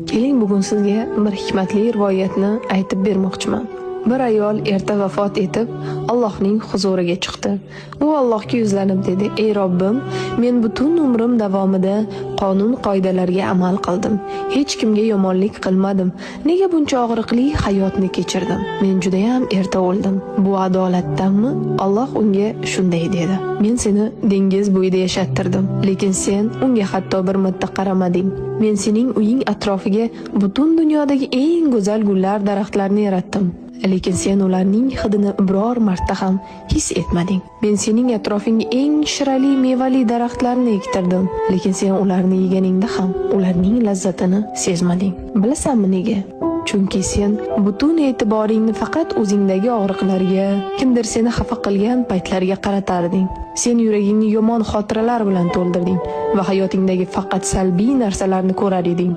Keling, bugun sizga bir hikmatli rivoyatni aytib bermoqchiman. Bir ayol erta vafot etib, Allohning huzuriga chiqdi. U Allohga yuzlanib dedi: "Ey Robbim, men butun umrim davomida qonun-qoidalarga amal qildim. Hech kimga yomonlik qilmadim. Nega buncha og'riqli hayotni kechirdim? Men juda ham erta o'ldim. Bu adolatdanmi?" Alloh unga shunday dedi: "Men seni dengiz bo'yida yashattirdim, lekin sen unga hatto bir marta qaramading. Men sening uying atrofiga butun dunyodagi eng go'zal gullar, daraxtlarni yaratdim. Lekin sen ularning hidini biror marta ham his etmading. Men sening atrofingga eng shirali mevali daraxtlarni ektirdim, lekin sen ularni yeganingda ham ularning lazzatini sezmading. Bilasanmi nega? Chunki sen butun e'tiboringni faqat o'zingdagi og'riqlarga, kimdir seni xafa qilgan paytlarga qaratarding. Sen yuragingni yomon xotiralar bilan to'ldirding va hayotingdagi faqat salbiy narsalarni ko'rar eding.